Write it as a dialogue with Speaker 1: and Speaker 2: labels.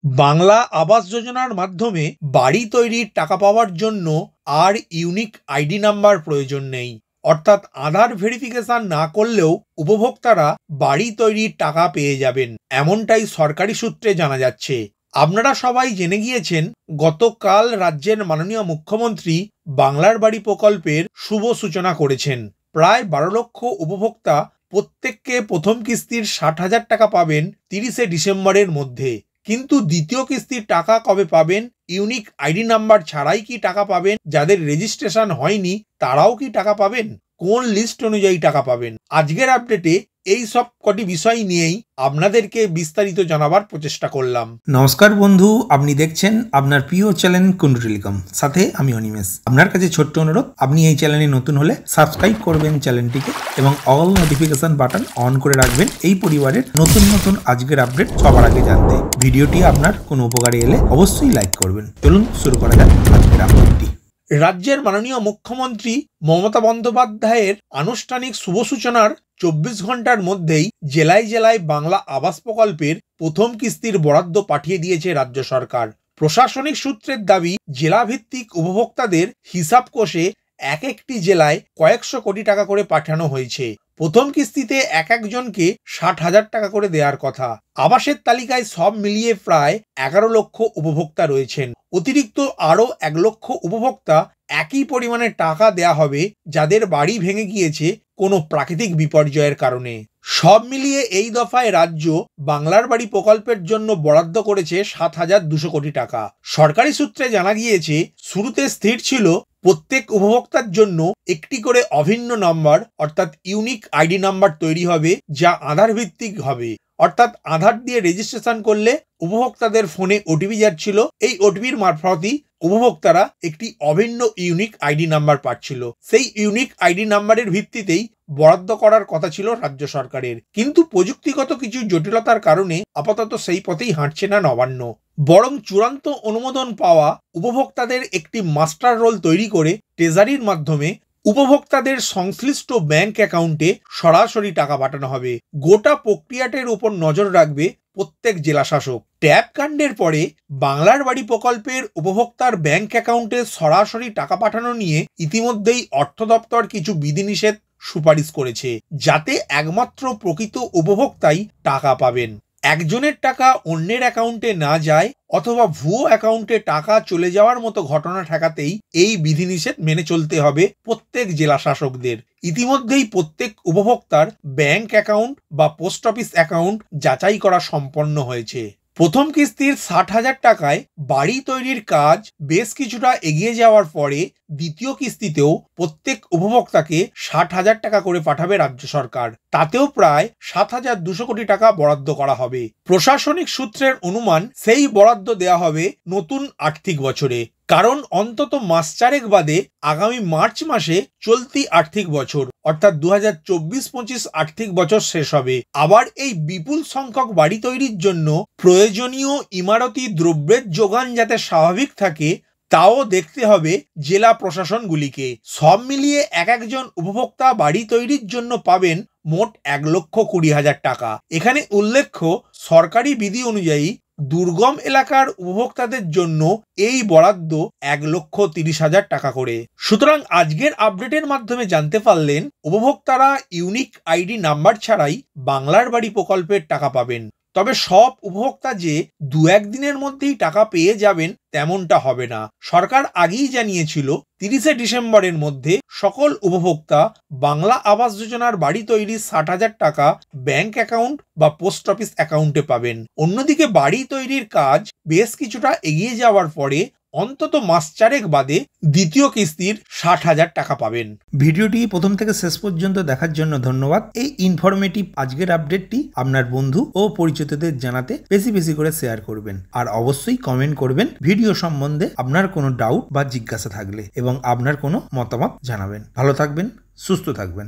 Speaker 1: বাংলা আবাস যোজনার মাধ্যমে বাড়ি তৈরির টাকা পাওয়ার জন্য আর ইউনিক আইডি নাম্বার প্রয়োজন নেই। অর্থাৎ আধার ভেরিফিকেশন না করলেও উপভোক্তারা বাড়ি তৈরির টাকা পেয়ে যাবেন, এমনটাই সরকারি সূত্রে জানা যাচ্ছে। আপনারা সবাই জেনে গিয়েছেন, গতকাল রাজ্যের মাননীয় মুখ্যমন্ত্রী বাংলার বাড়ি প্রকল্পের শুভ সূচনা করেছেন। প্রায় 12 লক্ষ উপভোক্তা প্রত্যেককে প্রথম কিস্তির 60,000 টাকা পাবেন 30শে ডিসেম্বরের মধ্যে। কিন্তু দ্বিতীয় কিস্তির টাকা কবে পাবেন, ইউনিক আইডি নাম্বার ছাড়াই কি টাকা পাবেন, যাদের রেজিস্ট্রেশন হয়নি তারাও কি টাকা পাবেন, কোন লিস্ট অনুযায়ী টাকা পাবেন, আজকের আপডেটে এই সব কটি বিষয় নিয়েই আপনাদেরকে বিস্তারিত জানাবার প্রচেষ্টা করলাম।
Speaker 2: নমস্কার বন্ধু, আপনি দেখছেন আপনার প্রিয় চ্যানেল কুন্ডু টেলিকম, সাথে আমি অনিমেষ। আপনার কাছে ছোট্ট অনুরোধ, আপনি এই চ্যানেলে নতুন হলে সাবস্ক্রাইব করবেন চ্যানেলটিকে এবং অল নোটিফিকেশন বাটন অন করে রাখবেন এই পরিবারের নতুন নতুন আজকের আপডেট সবার আগে জানতে। ভিডিওটি আপনার কোনো উপকারে এলে অবশ্যই লাইক করবেন। চলুন শুরু করা যাক আজকের আপডেটটি।
Speaker 1: রাজ্যের মাননীয় মুখ্যমন্ত্রী মমতা বন্দ্যোপাধ্যায়ের আনুষ্ঠানিক শুভ সূচনার 24 ঘন্টার মধ্যেই জেলায় জেলায় বাংলা আবাস প্রকল্পের প্রথম কিস্তির বরাদ্দ পাঠিয়ে দিয়েছে রাজ্য সরকার। প্রশাসনিক সূত্রের দাবি, জেলাভিত্তিক উপভোক্তাদের হিসাব কষে এক একটি জেলায় কয়েকশো কোটি টাকা করে পাঠানো হয়েছে। প্রথম কিস্তিতে এক একজনকে 60,000 টাকা করে দেওয়ার কথা। আবাসের তালিকায় সব মিলিয়ে প্রায় 11 লক্ষ উপভোক্তা রয়েছেন। অতিরিক্ত আরও 1 লক্ষ উপভোক্তা একই পরিমাণে টাকা দেয়া হবে, যাদের বাড়ি ভেঙে গিয়েছে কোনো প্রাকৃতিক বিপর্যয়ের কারণে। সব মিলিয়ে এই দফায় রাজ্য বাংলার বাড়ি প্রকল্পের জন্য বরাদ্দ করেছে 7,200 কোটি টাকা। সরকারি সূত্রে জানা গিয়েছে, শুরুতে স্থির ছিল প্রত্যেক উপভোক্তার জন্য একটি করে অভিন্ন নাম্বার অর্থাৎ ইউনিক আইডি নাম্বার তৈরি হবে, যা আধার ভিত্তিক হবে। অর্থাৎ আধার দিয়ে রেজিস্ট্রেশন করলে উপভোক্তাদের ফোনে ওটিপি যাচ্ছিল, এই ওটিপির মারফতই উপভোক্তারা একটি অভিন্ন ইউনিক আইডি নাম্বার পাচ্ছিল। সেই ইউনিক আইডি নাম্বারের ভিত্তিতেই বরাদ্দ করার কথা ছিল রাজ্য সরকারের, কিন্তু প্রযুক্তিগত কিছু জটিলতার কারণে আপাতত সেই পথেই হাঁটছে না নবান্ন। বরং চূড়ান্ত অনুমোদন পাওয়া উপভোক্তাদের একটি মাস্টার রোল তৈরি করে ট্রেজারির মাধ্যমে উপভোক্তাদের সংশ্লিষ্ট ব্যাংক অ্যাকাউন্টে সরাসরি টাকা পাঠানো হবে। গোটা প্রক্রিয়াটির উপর নজর রাখবে প্রত্যেক জেলা শাসক। ট্যাব কাণ্ডের পরে বাংলার বাড়ি প্রকল্পের উপভোক্তার ব্যাংক অ্যাকাউন্টে সরাসরি টাকা পাঠানো নিয়ে ইতিমধ্যেই অর্থ দপ্তর কিছু বিধিনিষেধ সুপারিশ করেছে, যাতে একমাত্র প্রকৃত উপভোক্তাই টাকা পাবেন। একজনের টাকা অন্যের অ্যাকাউন্টে না যায় অথবা ভুয়ো অ্যাকাউন্টে টাকা চলে যাওয়ার মতো ঘটনা ঠেকাতেই এই বিধিনিষেধ মেনে চলতে হবে প্রত্যেক জেলা শাসকদের। ইতিমধ্যেই প্রত্যেক উপভোক্তার ব্যাংক অ্যাকাউন্ট বা পোস্ট অফিস অ্যাকাউন্ট যাচাই করা সম্পন্ন হয়েছে। প্রথম কিস্তির 60,000 টাকায় বাড়ি তৈরির কাজ বেশ কিছুটা এগিয়ে যাওয়ার পরে দ্বিতীয় কিস্তিতেও প্রত্যেক উপভোক্তাকে 60,000 টাকা করে পাঠাবে রাজ্য সরকার। তাতেও প্রায় 7,200 কোটি টাকা বরাদ্দ করা হবে। প্রশাসনিক সূত্রের অনুমান, সেই বরাদ্দ দেওয়া হবে নতুন আর্থিক বছরে। কারণ অন্তত মাস চারেক বাদে আগামী মার্চ মাসে চলতি আর্থিক বছর অর্থাৎ 2024-25 আর্থিক বছর শেষ হবে। আবার এই বিপুল সংখ্যক বাড়ি তৈরির জন্য প্রয়োজনীয় ইমারতি দ্রব্যের যোগান যাতে স্বাভাবিক থাকে, তাও দেখতে হবে জেলা প্রশাসনগুলিকে। সব মিলিয়ে এক একজন উপভোক্তা বাড়ি তৈরির জন্য পাবেন মোট 1,20,000 টাকা। এখানে উল্লেখ্য, সরকারি বিধি অনুযায়ী দুর্গম এলাকার উপভোক্তাদের জন্য এই বরাদ্দ 1,30,000 টাকা করে। সুতরাং আজকের আপডেটের মাধ্যমে জানতে পারলেন, উপভোক্তারা ইউনিক আইডি নাম্বার ছাড়াই বাংলার বাড়ি প্রকল্পের টাকা পাবেন। তবে সব উপভোক্তা যে 2-1 দিনের মধ্যেই টাকা পেয়ে যাবেন তেমনটা হবে না। সরকার আগেই জানিয়েছিল 30শে ডিসেম্বরের মধ্যে সকল উপভোক্তা বাংলা আবাস যোজনার বাড়ি তৈরির 60,000 টাকা ব্যাংক অ্যাকাউন্ট বা পোস্ট অফিস অ্যাকাউন্টে পাবেন। অন্যদিকে বাড়ি তৈরির কাজ বেশ কিছুটা এগিয়ে যাওয়ার পরে অন্তত মাস চারেক বাদে দ্বিতীয় কিস্তির 60,000 টাকা পাবেন।
Speaker 2: ভিডিওটি প্রথম থেকে শেষ পর্যন্ত দেখার জন্য ধন্যবাদ। এই ইনফরমেটিভ আজকের আপডেটটি আপনার বন্ধু ও পরিচিতদের জানাতে বেশি বেশি করে শেয়ার করবেন, আর অবশ্যই কমেন্ট করবেন ভিডিও সম্বন্ধে আপনার কোনো ডাউট বা জিজ্ঞাসা থাকলে, এবং আপনার কোনো মতামত জানাবেন। ভালো থাকবেন, সুস্থ থাকবেন।